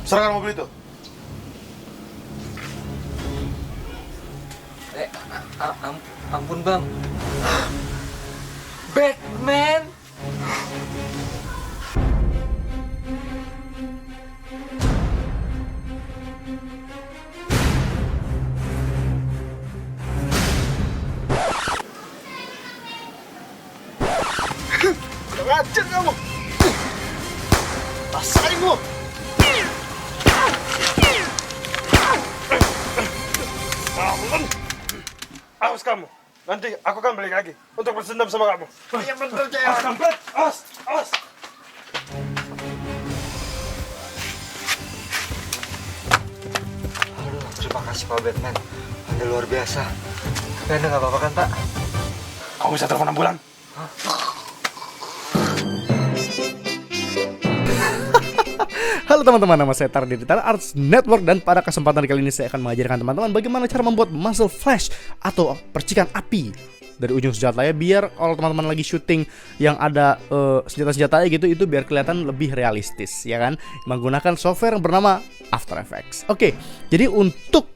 Serahkan mobil itu. Ampun bang. Batman. Racun kamu. Rasain lu. Awas kamu. Nanti aku akan balik lagi untuk bersendam sama kamu. Yang bener kayak awas kampret. Awas, awas. Aduh, terima kasih Pak Batman. Anda luar biasa. Tapi Anda nggak apa-apa kan Pak? Kamu bisa telepon ambulan? Halo teman-teman, nama saya Tar dari Tar Arts Network, dan pada kesempatan kali ini saya akan mengajarkan teman-teman bagaimana cara membuat muzzle flash atau percikan api dari ujung senjata ya, biar kalau teman-teman lagi syuting yang ada senjata-senjata gitu, itu biar kelihatan lebih realistis ya kan, menggunakan software yang bernama After Effects. Oke, jadi untuk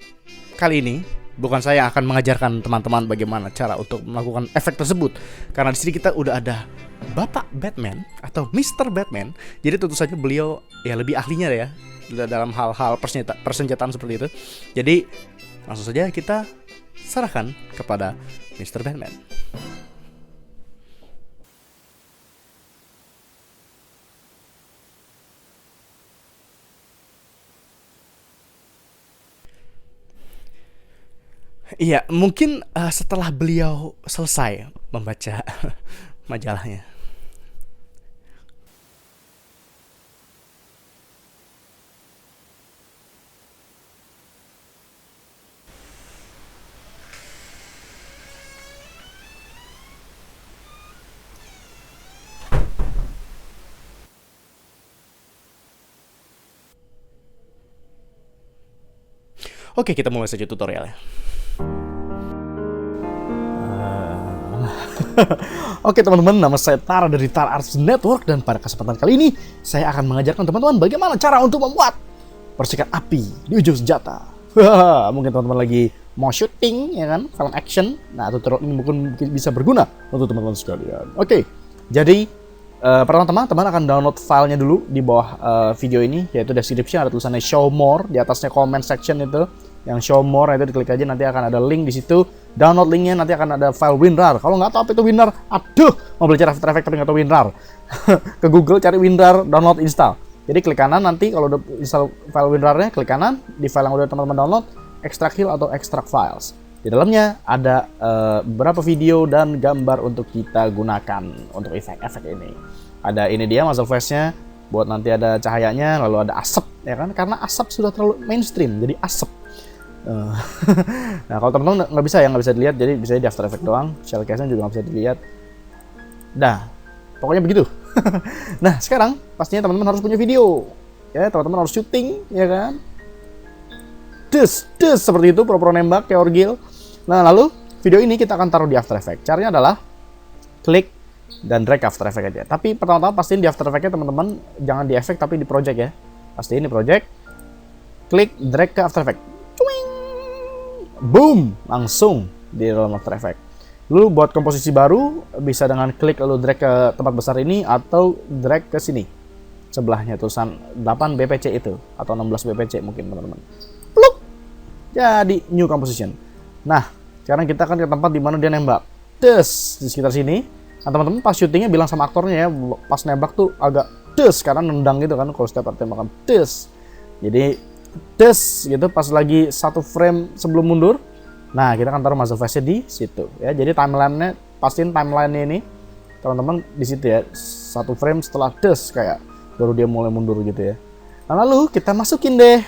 kali ini bukan saya yang akan mengajarkan teman-teman bagaimana cara untuk melakukan efek tersebut, karena di sini kita udah ada Bapak Batman atau Mr. Batman. Jadi tentu saja beliau ya lebih ahlinya ya dalam hal-hal persenjataan seperti itu. Jadi langsung saja kita serahkan kepada Mr. Batman. Iya, mungkin setelah beliau selesai membaca majalahnya. Oke, kita mulai saja tutorialnya. Oke teman-teman, nama saya Tara dari Tar Arts Network, dan pada kesempatan kali ini saya akan mengajarkan teman-teman bagaimana cara untuk membuat percikan api di ujung senjata. Mungkin teman-teman lagi mau syuting ya kan, film action. Nah, tutorial ini mungkin bisa berguna untuk teman-teman sekalian. Oke, jadi pertama-tama teman akan download filenya dulu di bawah video ini, yaitu description ada tulisannya show more, di atasnya comment section itu yang show more, itu diklik aja, nanti akan ada link di situ. Download linknya, nanti akan ada file WinRAR. Kalau nggak tahu apa itu WinRAR, aduh, mau belajar After Effects tapi nggak tahu WinRAR, ke Google cari WinRAR, download, install. Jadi klik kanan, nanti kalau udah install file WinRAR-nya, klik kanan di file yang udah teman-teman download, extract heal atau extract files. Di dalamnya ada beberapa video dan gambar untuk kita gunakan untuk efek-efek ini. Ada ini dia muzzle flash-nya, buat nanti ada cahayanya, lalu ada asap ya kan, karena asap sudah terlalu mainstream, jadi asap. Nah, kalau teman-teman nggak bisa dilihat, jadi bisa di After Effects doang. Shell case-nya juga nggak bisa dilihat. Nah, pokoknya begitu. Nah, sekarang pastinya teman-teman harus punya video. Ya, teman-teman harus syuting, ya kan? Seperti itu, pro nembak kayak orgil. Nah, lalu video ini kita akan taruh di After Effects. Caranya adalah klik dan drag After Effects aja. Tapi pertama-tama pastiin di After Effects-nya teman-teman jangan di efek tapi di project ya. Pastiin di project. Klik drag ke After Effects. Boom, langsung di dalam After Effects. Lalu buat komposisi baru bisa dengan klik lalu drag ke tempat besar ini, atau drag ke sini sebelahnya tulisan 8 BPC itu, atau 16 BPC mungkin teman-teman. Pluk, jadi new composition. Nah, sekarang kita akan ke tempat di mana dia nembak. Di sekitar sini. Nah, teman-teman pas syutingnya bilang sama aktornya ya, pas nembak tuh agak karena nendang gitu kan kalau setiap tembakan. Jadi gitu pas lagi satu frame sebelum mundur. Nah, kita akan taruh muzzle flash-nya di situ ya. Jadi timeline-nya, pastiin timeline-nya ini teman-teman di situ ya. Satu frame setelah kayak baru dia mulai mundur gitu ya. Nah, lalu kita masukin deh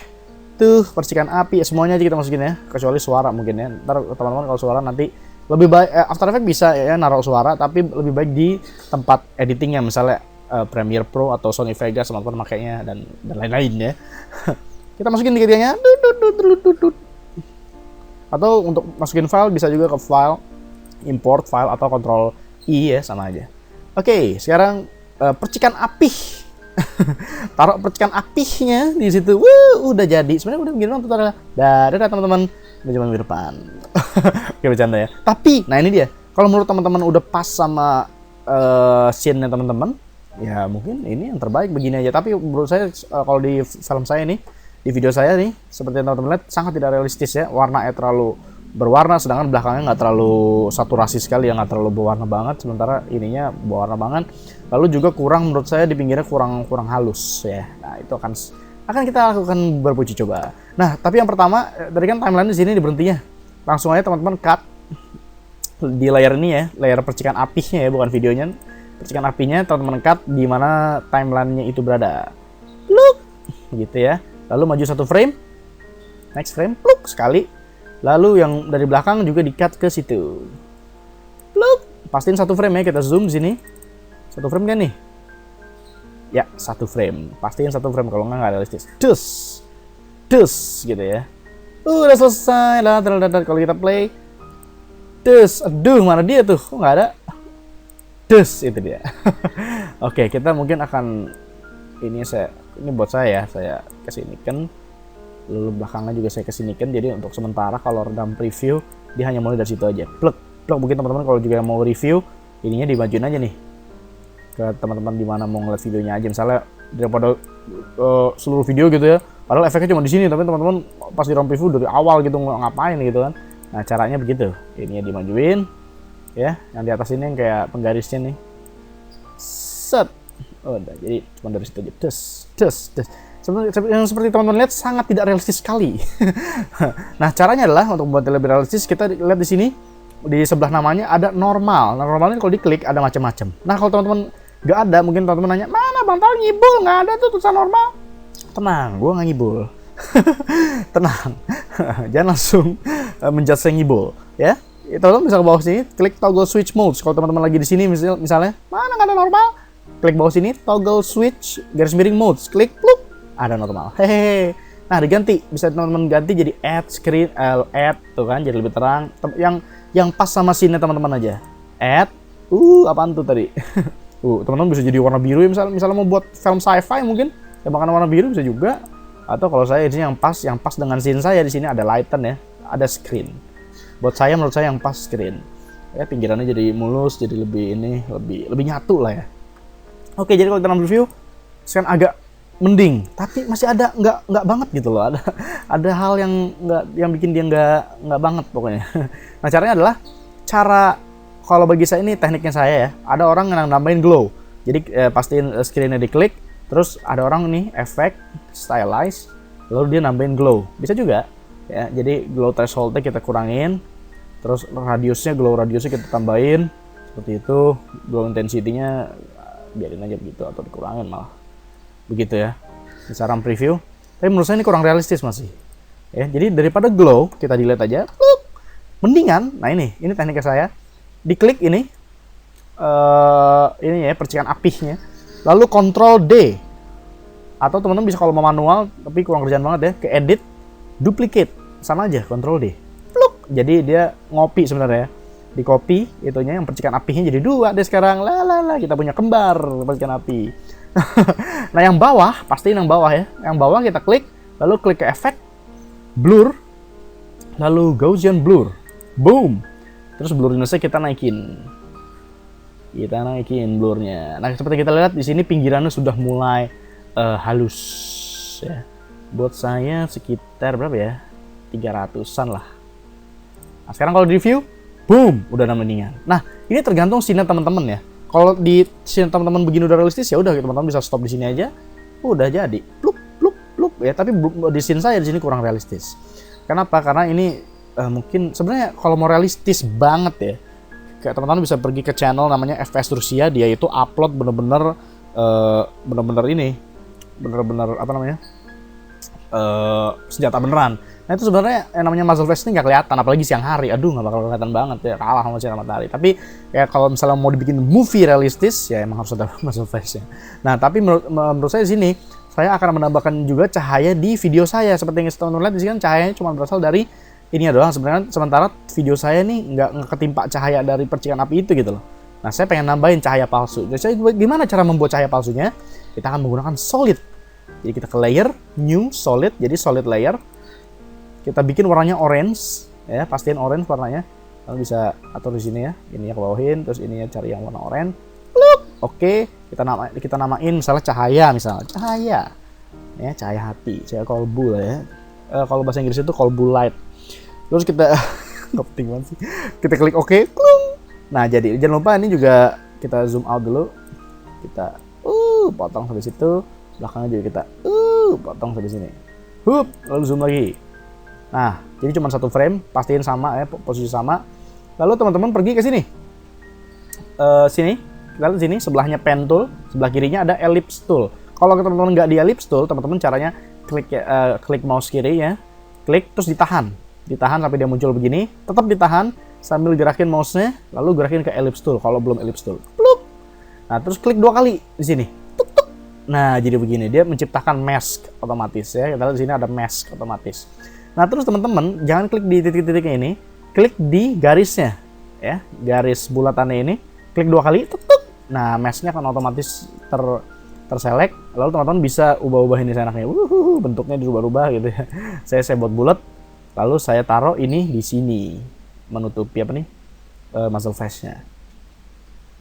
tuh percikan api, semuanya aja kita masukin ya, kecuali suara mungkin ya. Ntar teman-teman kalau suara nanti lebih baik After Effects bisa ya naruh suara, tapi lebih baik di tempat editingnya, misalnya Premiere Pro atau Sony Vegas teman-teman makainya dan lain-lain ya. Kita masukin tiga-tiganya, atau untuk masukin file bisa juga ke file, import file atau Ctrl I ya, sama aja. Oke, sekarang percikan api. Taruh percikan apinya di situ. Udah jadi. Sebenarnya udah begini doang tutorialnya. Dadah teman-teman. Sampai jumpa minggu depan. Oke, bercanda ya. Tapi, nah ini dia. Kalau menurut teman-teman udah pas sama scene-nya teman-teman, ya mungkin ini yang terbaik begini aja. Tapi menurut saya kalau di film saya nih, di video saya nih, seperti yang teman-teman lihat sangat tidak realistis ya. Warnanya terlalu berwarna, sedangkan belakangnya nggak terlalu saturasi sekali, ya nggak terlalu berwarna banget, sementara ininya berwarna banget. Lalu juga kurang, menurut saya di pinggirnya kurang halus ya. Nah itu akan kita lakukan beberapa uji coba. Nah tapi yang pertama, tadi kan timeline di sini diberhentinya, langsung aja teman-teman cut di layar ini ya, layar percikan apinya ya, bukan videonya. Percikan apinya teman-teman cut di mana timelinenya itu berada. Pluk, gitu ya. Lalu maju satu frame, next frame, pluk sekali. Lalu yang dari belakang juga di-cut ke situ. Pluk. Pastiin satu frame ya, kita zoom di sini. Satu frame kan nih? Ya, satu frame. Pastiin satu frame, kalau nggak realistis. Dus, gitu ya. Udah selesai lah. Kalau kita play, aduh mana dia tuh? Kok nggak ada? Itu dia. Oke, kita mungkin akan ini buat saya kesinikan. Lalu belakangnya juga saya kesinikan, jadi untuk sementara kalau redam preview dia hanya mulai dari situ aja. Plug mungkin teman-teman kalau juga mau review ininya dimajuin aja nih ke teman-teman di mana mau ngeliat videonya aja, misalnya daripada seluruh video gitu ya, padahal efeknya cuma di sini, tapi teman-teman pas di redam preview dari awal gitu ngapain gitu kan. Nah caranya begitu, ininya dimajuin ya, yang di atas ini yang kayak penggarisnya nih, set, udah jadi cuma dari situ aja. Yang seperti teman-teman lihat sangat tidak realistis sekali. Nah caranya adalah untuk membuat lebih realistis, kita lihat di sini di sebelah namanya ada normal. Nah normalnya kalau diklik ada macam-macam. Nah kalau teman-teman nggak ada, mungkin teman-teman nanya mana Bang Tal ngibul, nggak ada tuh tulisan normal. Tenang, gue nggak ngibul. Tenang, jangan langsung menjudge saya ngibul ya. Teman-teman bisa ke bawah sini, klik toggle switch modes. Kalau teman-teman lagi di sini misalnya mana nggak ada normal, klik bawah sini toggle switch garis miring modes, klik pluk. Ada normal. Hehehe. Nah diganti, bisa teman-teman ganti jadi add screen, add tuh kan, jadi lebih terang. Yang pas sama scene teman-teman aja. Add, apaan tuh tadi? Teman-teman bisa jadi warna biru ya, misalnya mau buat film sci-fi mungkin, tembakan warna biru bisa juga. Atau kalau saya di sini yang pas dengan scene saya di sini ada lighten ya, ada screen. Menurut saya yang pas screen. Ya pinggirannya jadi mulus, jadi lebih nyatu lah ya. Oke, jadi kalau kita review, sekarang agak mending, tapi masih ada nggak banget gitu loh, ada hal yang bikin dia nggak banget pokoknya. Nah caranya adalah kalau bagi saya ini tekniknya saya ya, ada orang yang nambahin glow, jadi pastiin screennya diklik, terus ada orang nih efek stylize, lalu dia nambahin glow, bisa juga ya, jadi glow thresholdnya kita kurangin, terus glow radiusnya kita tambahin seperti itu, glow intensity-nya biarin aja begitu atau dikurangin malah. Begitu ya, cara preview. Tapi menurut saya ini kurang realistis masih. Ya, jadi daripada glow, kita dilihat aja. Mendingan, nah ini tekniknya saya. Diklik ini ya percikan apinya. Lalu Ctrl D. Atau teman-teman bisa kalau mau manual, tapi kurang kerjaan banget ya, ke edit, duplicate, sama aja Ctrl D. Pluk. Jadi dia ngopi sebenarnya ya. Di copy itunya yang percikan apinya jadi 2 deh sekarang. Kita punya kembar percikan api. Nah yang bawah, pastiin yang bawah ya. Yang bawah kita klik, lalu klik ke efek, blur, lalu Gaussian blur, boom. Terus blurriness-nya kita naikin blurnya. Nah seperti kita lihat di sini pinggirannya sudah mulai halus ya. Buat saya sekitar berapa ya? 300-an lah. Nah sekarang kalau di review, boom, udah mendingan. Nah ini tergantung scene teman-teman ya. Kalau di scene teman-teman begini udah realistis ya udah teman-teman bisa stop di sini aja. Udah jadi. Pluk ya, tapi di scene saya di sini kurang realistis. Kenapa? Karena ini mungkin sebenarnya kalau mau realistis banget ya, kayak teman-teman bisa pergi ke channel namanya FPS Rusia, dia itu upload bener-bener apa namanya? Senjata beneran. Nah itu sebenarnya yang namanya muzzle flash ini nggak kelihatan, apalagi siang hari. Aduh nggak bakal kelihatan banget ya, kalah sama sinar matahari. Tapi ya kalau misalnya mau dibikin movie realistis ya emang harus ada muzzle flashnya. Nah tapi menurut saya di sini saya akan menambahkan juga cahaya di video saya, seperti yang teman-teman lihat di sini kan cahayanya cuma berasal dari ini doang sebenarnya, sementara video saya nih nggak ketimpa cahaya dari percikan api itu gitu loh. Nah, saya pengen nambahin cahaya palsu. Jadi gimana cara membuat cahaya palsunya? Kita akan menggunakan solid. Jadi kita ke layer, new, solid, jadi solid layer. Kita bikin warnanya orange, ya, pastiin orange warnanya. Lalu bisa atur di sini ya, ini ya ke bawahin, terus ini ya cari yang warna orange. Oke, kita namain misalnya cahaya, cahaya, ya cahaya hati, cahaya kolbu lah ya. Kalau bahasa Inggris itu kolbu light. Terus kita nggak penting banget sih. Kita klik OK. Nah, jadi jangan lupa ini juga kita zoom out dulu. Kita potong sampai situ. Belakangnya juga kita potong sampai sini. Lalu zoom lagi. Nah, jadi cuma satu frame, pastiin sama ya, posisi sama. Lalu teman-teman pergi ke sini. Sini, kita lihat sini sebelahnya pen tool, sebelah kirinya ada ellipse tool. Kalau teman-teman nggak di ellipse tool, teman-teman caranya klik mouse kiri ya. Klik terus ditahan sampai dia muncul begini, tetap ditahan sambil gerakin mouse-nya, lalu gerakin ke ellipse tool kalau belum ellipse tool. Plup. Nah, terus klik 2 kali di sini. Tuk, tuk. Nah, jadi begini, dia menciptakan mask otomatis ya. Kita lihat di sini ada mask otomatis. Nah, terus teman-teman jangan klik di titik-titiknya ini, klik di garisnya ya, garis bulatannya ini, klik 2 kali, tuk, tuk. Nah, masknya akan otomatis terselect, lalu teman-teman bisa ubah-ubah ini seenaknya. Bentuknya dirubah-rubah gitu ya. Saya buat bulat. Lalu saya taruh ini di sini, menutupi apa nih, muzzle face-nya,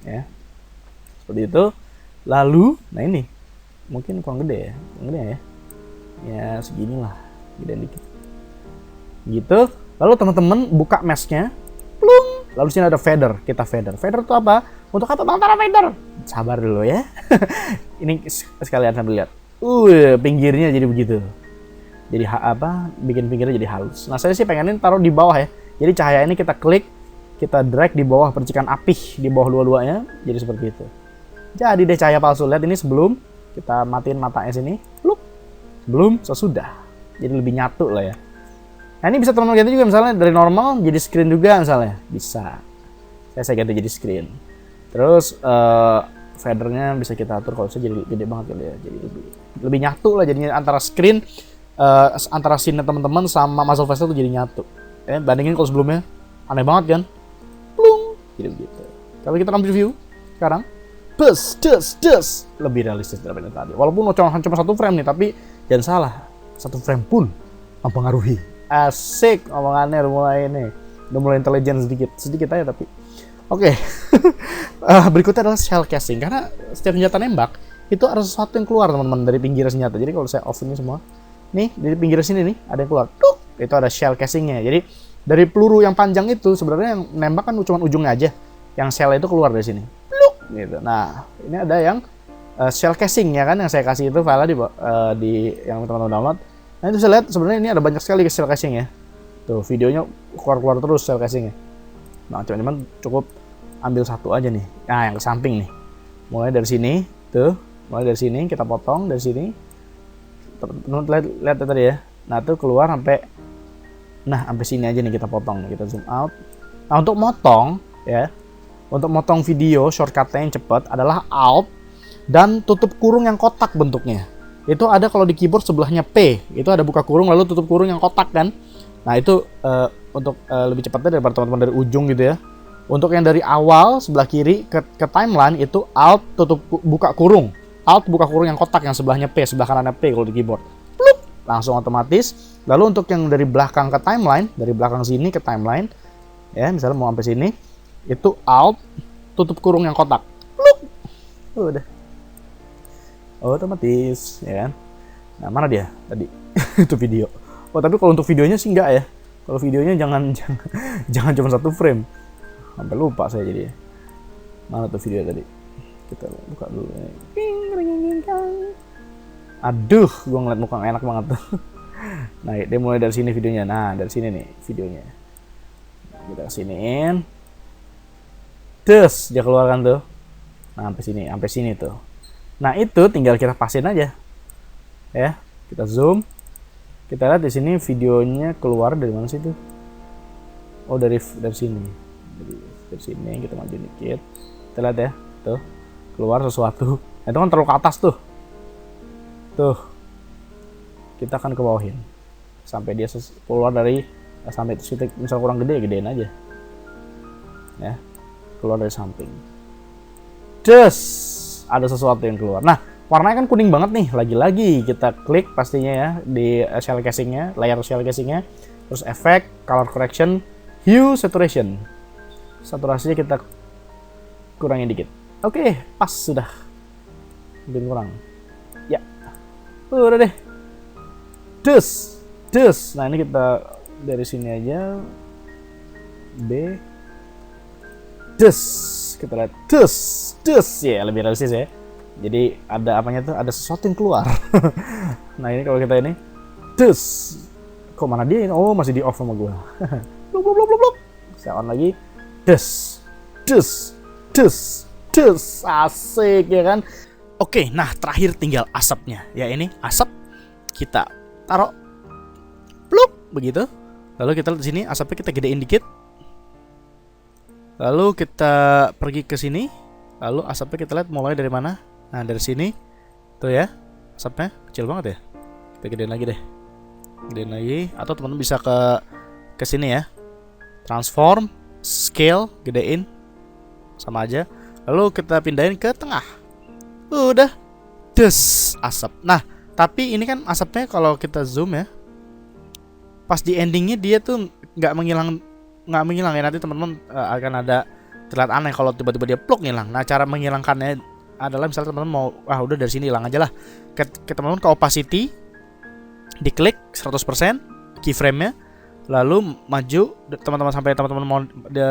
ya, seperti itu. Lalu, nah ini, mungkin kurang gede ya, seginilah, gedein dikit, gitu. Lalu teman-teman buka mask-nya, plung. Lalu sini ada fader, kita fader itu apa? Untuk apa bang taruh fader? Sabar dulu ya. Ini sekalian sambil lihat, pinggirnya jadi begitu. Jadi bikin pinggirnya jadi halus. Nah, saya sih pengenin taruh di bawah ya. Jadi cahaya ini kita klik, kita drag di bawah percikan api, di bawah dua-duanya, jadi seperti itu. Jadi deh cahaya palsu. Lihat ini sebelum kita matiin matanya sini, sebelum sesudah. Jadi lebih nyatu lah ya. Nah, ini bisa teman-teman ganti juga misalnya dari normal jadi screen juga misalnya, bisa. Saya ganti jadi screen. Terus fadernya bisa kita atur kalau saya jadi gede banget kali ya. Jadi lebih nyatu lah jadinya antara screen. Antara scene teman-teman sama muzzle face itu jadi nyatu. Bandingin kalau sebelumnya aneh banget kan? Plung, jadi begitu. Kalau kita akan review sekarang, lebih realistis daripada tadi. Walaupun cuma satu frame nih, tapi jangan salah, satu frame pun mempengaruhi. Asik omongannya udah mulai intelijen sedikit aja tapi. Oke. Berikutnya adalah shell casing, karena setiap senjata nembak itu ada sesuatu yang keluar teman-teman dari pinggir senjata. Jadi kalau saya off ini semua, nih dari pinggir sini nih ada yang keluar, itu ada shell casingnya. Jadi dari peluru yang panjang itu sebenarnya yang nembak kan cuma ujungnya aja, yang shell itu keluar dari sini, gitu. Nah, ini ada yang shell casing ya kan, yang saya kasih itu file di yang teman-teman download. Nah, itu bisa lihat sebenarnya ini ada banyak sekali shell casing ya. Tuh videonya keluar terus shell casingnya. Nah, teman-teman cukup ambil satu aja nih. Nah, yang ke samping nih, mulai dari sini, mulai dari sini kita potong dari sini. Lihat tadi ya. Nah, tuh keluar sampai sini aja nih kita potong. Kita zoom out. Nah, untuk motong ya. Untuk motong video shortcut-nya yang cepat adalah Alt dan tutup kurung yang kotak bentuknya. Itu ada kalau di keyboard sebelahnya P. Itu ada buka kurung lalu tutup kurung yang kotak kan. Nah, itu untuk lebih cepatnya daripada teman-teman dari ujung gitu ya. Untuk yang dari awal sebelah kiri ke timeline itu Alt tutup buka kurung. Alt buka kurung yang kotak yang sebelahnya P, sebelah kanannya P kalau di keyboard. Plup, langsung otomatis. Lalu untuk yang dari belakang ke timeline, dari belakang sini ke timeline, ya misalnya mau sampai sini, itu Alt tutup kurung yang kotak. Plup. Udah. Otomatis, ya kan? Nah, mana dia tadi? Itu video. Oh, tapi kalau untuk videonya sih enggak ya. Kalau videonya jangan cuma satu frame. Sampai lupa saya jadi. Mana tuh video tadi? Kita buka dulu. Aduh, gua ngeliat muka enak banget tuh. Nah, dia mulai dari sini videonya. Nah, dari sini nih videonya. Kita kesiniin. Terus dia keluarkan tuh. Nah, sampai sini tuh. Nah, itu tinggal kita pasin aja. Ya, kita zoom. Kita lihat di sini videonya keluar dari mana sih tuh? Oh, dari sini. Dari sini kita maju dikit. Kita lihat ya, tuh. Keluar sesuatu. Nah, itu kan terlalu ke atas tuh. Tuh. Kita akan ke bawahin sampai dia keluar dari sampai titik misal kurang gede, gedein aja ya, keluar dari samping. Des, ada sesuatu yang keluar. Nah, warnanya kan kuning banget nih. Lagi-lagi kita klik pastinya ya di shell casingnya, layar shell casingnya, terus efek, color correction, hue, saturation. Saturasinya kita kurangin dikit. Oke, pas sudah. Mungkin kurang. Ya, udah deh. Des. Nah ini kita dari sini aja. B. Des. Kita lihat des ya, lebih realistis ya. Jadi ada apanya tuh, ada sesuatu yang keluar. Nah ini kalau kita ini des. Kok mana dia ini? Oh masih di off sama gua. Blok. Saya on lagi. Des. Asik ya kan. Oke, nah terakhir tinggal asapnya. Ya ini asap kita taruh pluk begitu. Lalu kita lihat di sini asapnya kita gedein dikit. Lalu kita pergi ke sini. Lalu asapnya kita lihat mulai dari mana? Nah, dari sini. Tuh ya. Asapnya kecil banget ya. Kita gedein lagi deh. Gedein lagi atau teman-teman bisa ke sini ya. Transform, scale, gedein. Sama aja. Lalu kita pindahin ke tengah. Udah. Des asap. Nah, tapi ini kan asapnya kalau kita zoom ya. Pas di endingnya dia tuh nggak menghilang ya, nanti teman-teman akan ada terlihat aneh kalau tiba-tiba dia pluk ngilang. Nah, cara menghilangkannya adalah misalnya teman-teman mau udah dari sini hilang aja lah. Ke teman-teman ke opacity, diklik 100% keyframe-nya, lalu maju teman-teman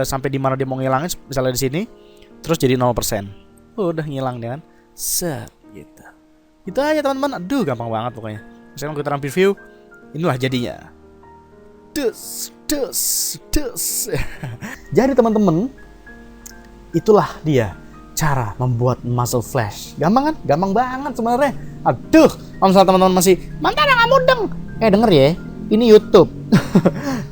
sampai di mana dia mau ngilangin, misalnya di sini, terus jadi 0%. Udah ngilang dia kan. Set gitu. Itu aja teman-teman. Aduh, gampang banget pokoknya. Sekarang kita review, inilah jadinya. Des. Jadi teman-teman, itulah dia cara membuat muzzle flash. Gampang kan? Gampang banget sebenarnya. Aduh, kalau misalnya teman-teman masih mantan nggak mudeng, denger ya, ini YouTube.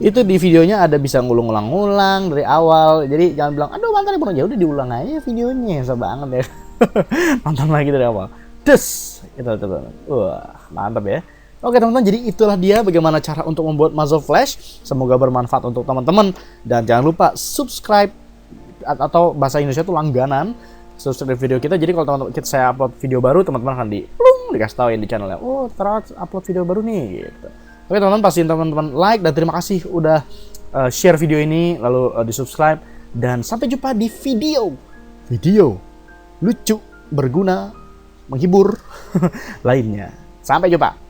Itu di videonya ada bisa ngulang-ulang dari awal. Jadi jangan bilang, aduh mantan pun, ya udah diulang aja videonya, susah banget ya. Nonton lagi dari awal. Des, itu. Wah, mantap ya. Oke teman-teman, jadi itulah dia bagaimana cara untuk membuat muzzle flash. Semoga bermanfaat untuk teman-teman. Dan jangan lupa subscribe, atau bahasa Indonesia itu langganan, subscribe video kita. Jadi kalau teman-teman saya upload video baru, teman-teman akan dikasih tahuin di channelnya. Oh, upload video baru nih gitu. Oke teman-teman, pastiin teman-teman like, dan terima kasih udah share video ini, lalu di subscribe. Dan sampai jumpa di video lucu, berguna, menghibur lainnya. Sampai jumpa.